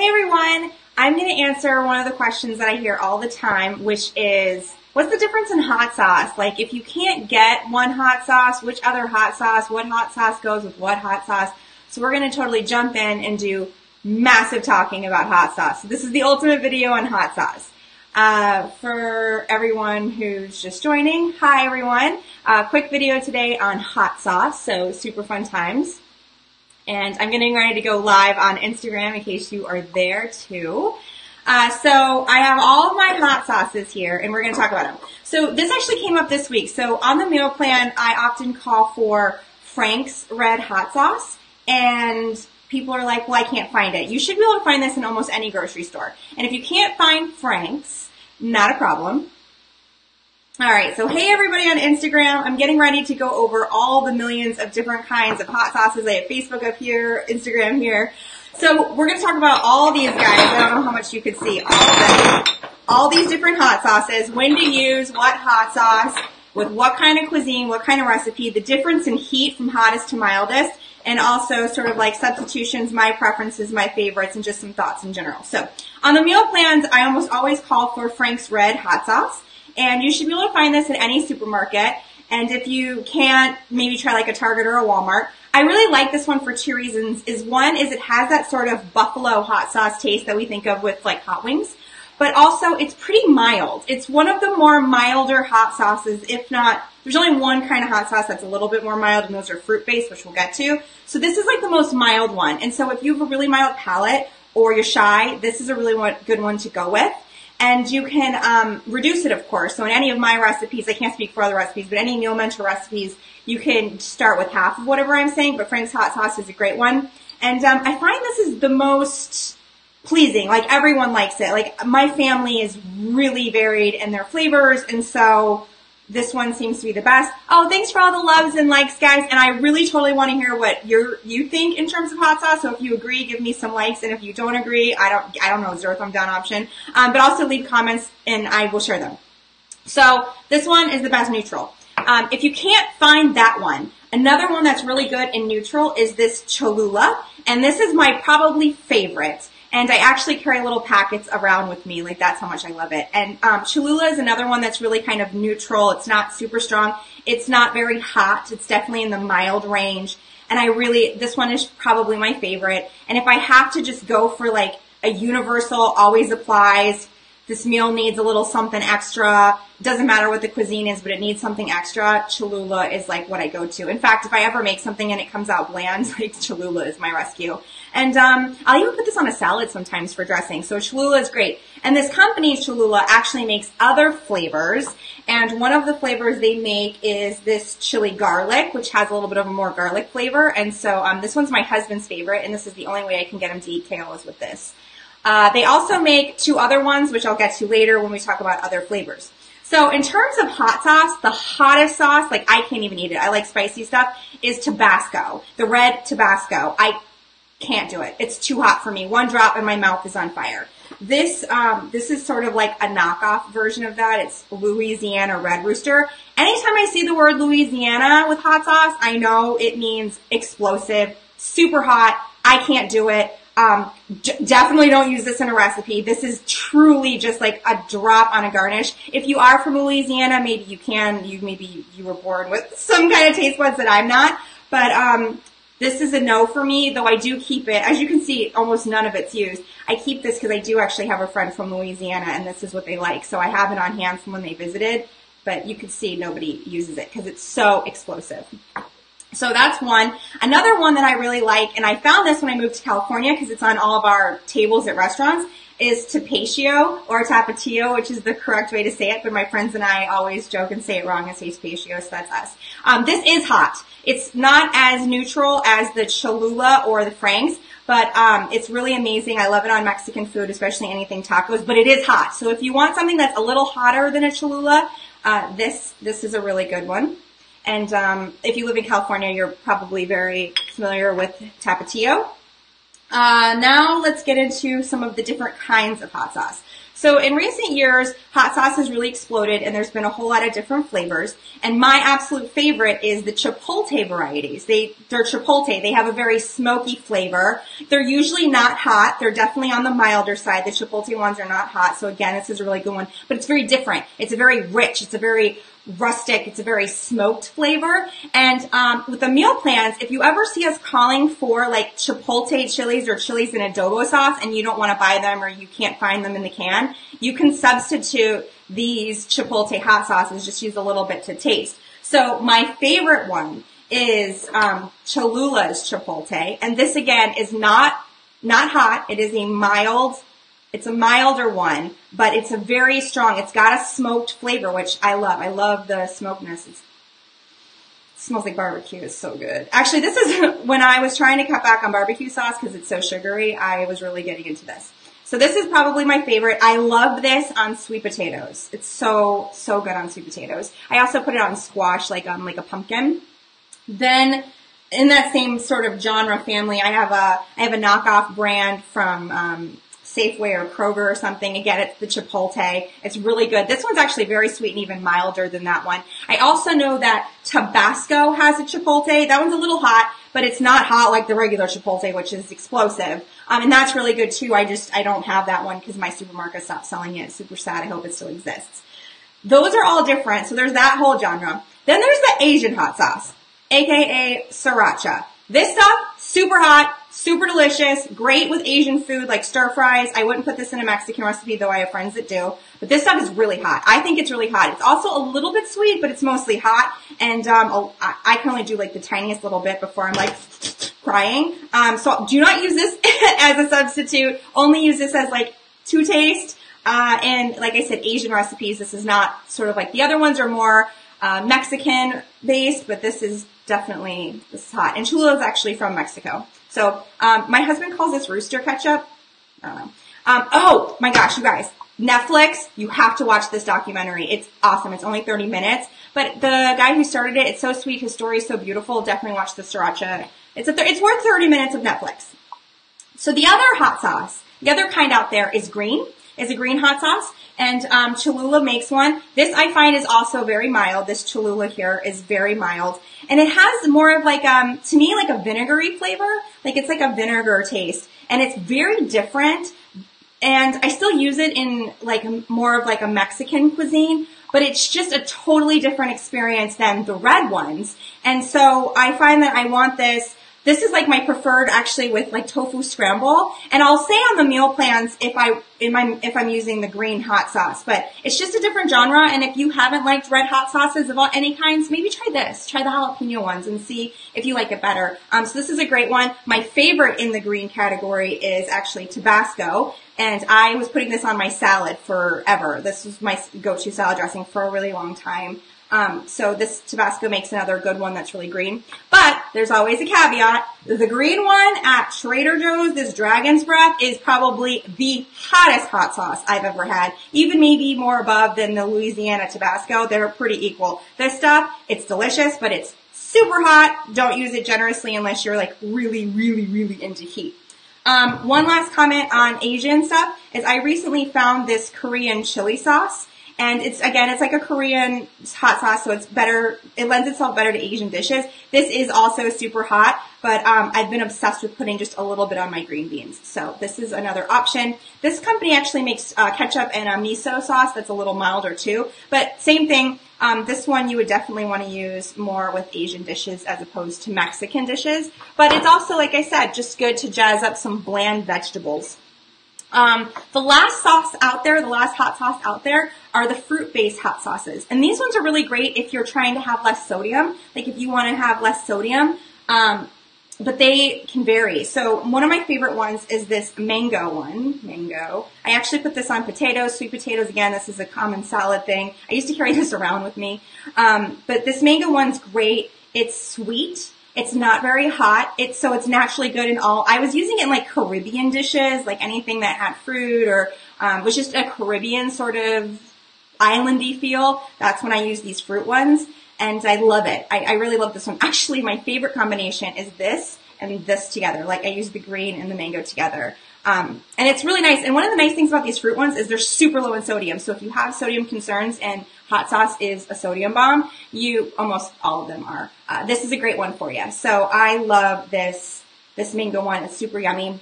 Hey everyone, I'm going to answer one of the questions that I hear all the time, which is, what's the difference in hot sauce? Like, if you can't get one hot sauce, which other hot sauce, what hot sauce goes with what hot sauce? So we're going to totally jump in and do massive talking about hot sauce. So this is the ultimate video on hot sauce. For everyone who's just joining, hi everyone. Quick video today on hot sauce, so super fun times. And I'm getting ready to go live on Instagram in case you are there too. So I have all of my hot sauces here and we're going to talk about them. So this actually came up this week. So on the meal plan, I often call for Frank's red hot sauce, and people are like, well, I can't find it. You should be able to find this in almost any grocery store. And if you can't find Frank's, not a problem. All right, so hey everybody on Instagram. I'm getting ready to go over all the millions of different kinds of hot sauces. I have Facebook up here, Instagram here. So we're going to talk about all these guys. I don't know how much you could see. All these different hot sauces, when to use, what hot sauce, with what kind of cuisine, what kind of recipe, the difference in heat from hottest to mildest, and also sort of like substitutions, my preferences, my favorites, and just some thoughts in general. So on the meal plans, I almost always call for Frank's red hot sauce. And you should be able to find this in any supermarket. And if you can't, maybe try like a Target or a Walmart. I really like this one for two reasons. One is it has that sort of buffalo hot sauce taste that we think of with like hot wings. But also it's pretty mild. It's one of the more milder hot sauces, if not, there's only one kind of hot sauce that's a little bit more mild, and those are fruit-based, which we'll get to. So this is like the most mild one. And so if you have a really mild palate or you're shy, this is a really good one to go with. And you can reduce it, of course. So in any of my recipes, I can't speak for other recipes, but any meal mentor recipes, you can start with half of whatever I'm saying, but Frank's hot sauce is a great one. And I find this is the most pleasing. Like, everyone likes it. Like, my family is really varied in their flavors, and so this one seems to be the best. Oh, thanks for all the loves and likes, guys. And I really totally want to hear what you think in terms of hot sauce. So if you agree, give me some likes. And if you don't agree, I don't know, zero thumb down option. But also leave comments and I will share them. So this one is the best neutral. If you can't find that one, another one that's really good in neutral is this Tallulah. And this is my probably favorite. And I actually carry little packets around with me. Like, that's how much I love it. And Tallulah is another one that's really kind of neutral. It's not super strong. It's not very hot. It's definitely in the mild range. And this one is probably my favorite. And if I have to just go for like a universal, always applies, this meal needs a little something extra, doesn't matter what the cuisine is, but it needs something extra, Tallulah is like what I go to. In fact, if I ever make something and it comes out bland, like Tallulah is my rescue. And I'll even put this on a salad sometimes for dressing. So Tallulah is great. And this company, Tallulah, actually makes other flavors. And one of the flavors they make is this chili garlic, which has a little bit of a more garlic flavor. And so this one's my husband's favorite, and this is the only way I can get him to eat kale is with this. They also make two other ones, which I'll get to later when we talk about other flavors. So in terms of hot sauce, the hottest sauce, like I can't even eat it, I like spicy stuff, is Tabasco. The red Tabasco. I can't do it. It's too hot for me. One drop and my mouth is on fire. This is sort of like a knockoff version of that. It's Louisiana Red Rooster. Anytime I see the word Louisiana with hot sauce, I know it means explosive, super hot. I can't do it. Definitely don't use this in a recipe. This is truly just like a drop on a garnish. If you are from Louisiana, maybe you can. Maybe you were born with some kind of taste buds that I'm not. But this is a no for me, though I do keep it. As you can see, almost none of it's used. I keep this because I do actually have a friend from Louisiana, and this is what they like. So I have it on hand from when they visited, but you can see nobody uses it because it's so explosive. So that's one. Another one that I really like, and I found this when I moved to California because it's on all of our tables at restaurants, is Tapatio or Tapatio, which is the correct way to say it, but my friends and I always joke and say it wrong and say Tapatio, so that's us. This is hot. It's not as neutral as the Tallulah or the Frank's, but it's really amazing. I love it on Mexican food, especially anything tacos, but it is hot. So if you want something that's a little hotter than a Tallulah, this is a really good one. And if you live in California, you're probably very familiar with Tapatio. Now let's get into some of the different kinds of hot sauce. So in recent years, hot sauce has really exploded and there's been a whole lot of different flavors. And my absolute favorite is the Chipotle varieties. They're Chipotle. They have a very smoky flavor. They're usually not hot. They're definitely on the milder side. The Chipotle ones are not hot. So again, this is a really good one, but it's very different. It's a very rich. It's a very rustic. It's a very smoked flavor. And with the meal plans, if you ever see us calling for like Chipotle chilies or chilies in adobo sauce and you don't want to buy them or you can't find them in the can, you can substitute these Chipotle hot sauces. Just use a little bit to taste. So my favorite one is Tallulah's Chipotle. And this again is not hot. It is it's a milder one, but it's a very strong, it's got a smoked flavor, which I love. I love the smokiness. It smells like barbecue. It's so good. Actually, this is when I was trying to cut back on barbecue sauce because it's so sugary, I was really getting into this. So this is probably my favorite. I love this on sweet potatoes. It's so good on sweet potatoes. I also put it on squash, like on like a pumpkin. Then in that same sort of genre family, I have a knockoff brand from, Safeway or Kroger or something. Again, it's the Chipotle. It's really good. This one's actually very sweet and even milder than that one. I also know that Tabasco has a Chipotle. That one's a little hot, but it's not hot like the regular Chipotle, which is explosive. And that's really good too. I don't have that one because my supermarket stopped selling it. It's super sad. I hope it still exists. Those are all different. So there's that whole genre. Then there's the Asian hot sauce, aka sriracha. This stuff, super hot, super delicious, great with Asian food like stir fries. I wouldn't put this in a Mexican recipe, though I have friends that do. But this stuff is really hot. I think it's really hot. It's also a little bit sweet, but it's mostly hot. And I can only do like the tiniest little bit before I'm like crying. So do not use this as a substitute. Only use this as like to taste. And like I said, Asian recipes. This is not sort of like the other ones are more Mexican based, but this is hot. And Tallulah is actually from Mexico. So, my husband calls this rooster ketchup. I don't know. Oh my gosh, you guys. Netflix, you have to watch this documentary. It's awesome. It's only 30 minutes. But the guy who started it, it's so sweet. His story is so beautiful. Definitely watch the sriracha. It's worth 30 minutes of Netflix. So the other hot sauce, the other kind out there is a green hot sauce. And Tallulah makes one. This I find is also very mild. This Tallulah here is very mild. And it has more of like, to me, like a vinegary flavor. Like it's like a vinegar taste. And it's very different. And I still use it in like more of like a Mexican cuisine. But it's just a totally different experience than the red ones. And so I find that I want this. This is like my preferred actually with like tofu scramble. And I'll say on the meal plans if I'm using the green hot sauce, but it's just a different genre. And if you haven't liked red hot sauces of any kinds, maybe try this. Try the jalapeno ones and see if you like it better. So this is a great one. My favorite in the green category is actually Tabasco. And I was putting this on my salad forever. This was my go-to salad dressing for a really long time. So this Tabasco makes another good one that's really green. But there's always a caveat. The green one at Trader Joe's, this Dragon's Breath, is probably the hottest hot sauce I've ever had. Even maybe more above than the Louisiana Tabasco. They're pretty equal. This stuff, it's delicious, but it's super hot. Don't use it generously unless you're like really, really, really into heat. One last comment on Asian stuff is I recently found this Korean chili sauce. And it's like a Korean hot sauce, so it's better, it lends itself better to Asian dishes. This is also super hot, but I've been obsessed with putting just a little bit on my green beans. So this is another option. This company actually makes ketchup and a miso sauce that's a little milder too. But same thing, this one you would definitely want to use more with Asian dishes as opposed to Mexican dishes. But it's also, like I said, just good to jazz up some bland vegetables. The last sauce out there, the last hot sauce out there are the fruit-based hot sauces. And these ones are really great if you're trying to have less sodium, like if you want to have less sodium, but they can vary. So one of my favorite ones is this mango one. Mango. I actually put this on potatoes, sweet potatoes. Again, this is a common salad thing. I used to carry this around with me. But this mango one's great. It's sweet. It's not very hot. So it's naturally good in all. I was using it in like Caribbean dishes, like anything that had fruit or was just a Caribbean sort of islandy feel. That's when I use these fruit ones, and I love it. I really love this one. Actually, my favorite combination is this and this together. Like I use the green and the mango together. And it's really nice. And one of the nice things about these fruit ones is they're super low in sodium. So if you have sodium concerns and hot sauce is a sodium bomb, almost all of them are. This is a great one for you. So I love this mango one. It's super yummy.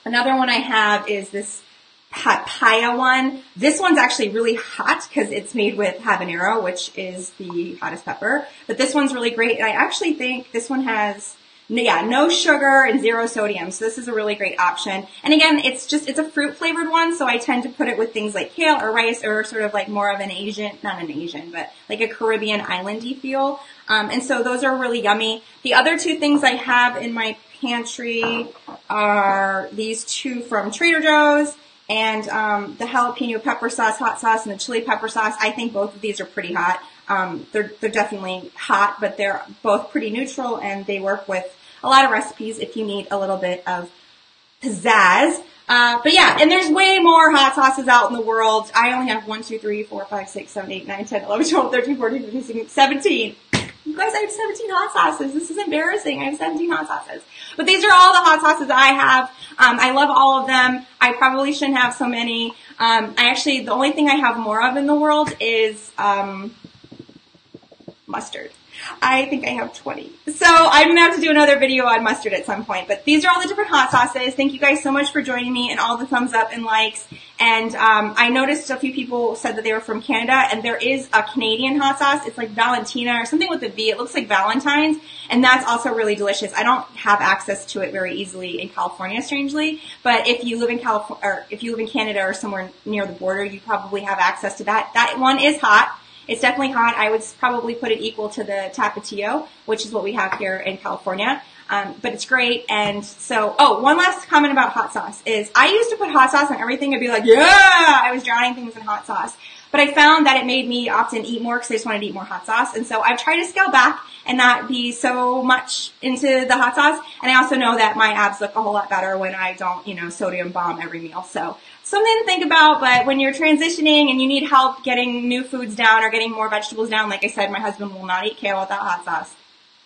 Another one I have is this papaya one. This one's actually really hot because it's made with habanero, which is the hottest pepper. But this one's really great. And I actually think this one has, no sugar and 0 sodium. So this is a really great option. And again, it's a fruit flavored one. So I tend to put it with things like kale or rice or sort of like more of an Asian, not an Asian, but like a Caribbean islandy feel. And so those are really yummy. The other two things I have in my pantry are these two from Trader Joe's and the jalapeno pepper sauce, hot sauce, and the chili pepper sauce. I think both of these are pretty hot. They're definitely hot, but they're both pretty neutral, and they work with a lot of recipes if you need a little bit of pizzazz. But yeah, and there's way more hot sauces out in the world. I only have 1, 2, 3, 4, 5, 6, 7, 8, 9, 10, 11, 12, 13, 14, 15, 16, 17. You guys, I have 17 hot sauces. This is embarrassing. I have 17 hot sauces. But these are all the hot sauces I have. I love all of them. I probably shouldn't have so many. The only thing I have more of in the world is mustard. I think I have 20. So I'm going to have to do another video on mustard at some point. But these are all the different hot sauces. Thank you guys so much for joining me and all the thumbs up and likes. And I noticed a few people said that they were from Canada, and there is a Canadian hot sauce. It's like Valentina or something with a V. It looks like Valentine's, and that's also really delicious. I don't have access to it very easily in California, strangely. But if you live in California, or if you live in Canada or somewhere near the border, you probably have access to that. That one is hot. It's definitely hot. I would probably put it equal to the Tapatio, which is what we have here in California. But it's great. And so, one last comment about hot sauce is I used to put hot sauce on everything and be like, yeah, I was drowning things in hot sauce. But I found that it made me often eat more because I just wanted to eat more hot sauce. And so I've tried to scale back and not be so much into the hot sauce. And I also know that my abs look a whole lot better when I don't, sodium bomb every meal. So something to think about. But when you're transitioning and you need help getting new foods down or getting more vegetables down, like I said, my husband will not eat kale without hot sauce.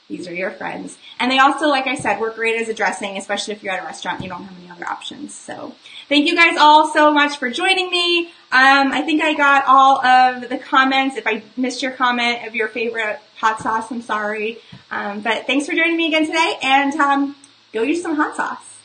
These are your friends. And they also, like I said, work great as a dressing, especially if you're at a restaurant and you don't have any other options. So thank you guys all so much for joining me. I think I got all of the comments. If I missed your comment of your favorite hot sauce, I'm sorry. But thanks for joining me again today, and go use some hot sauce.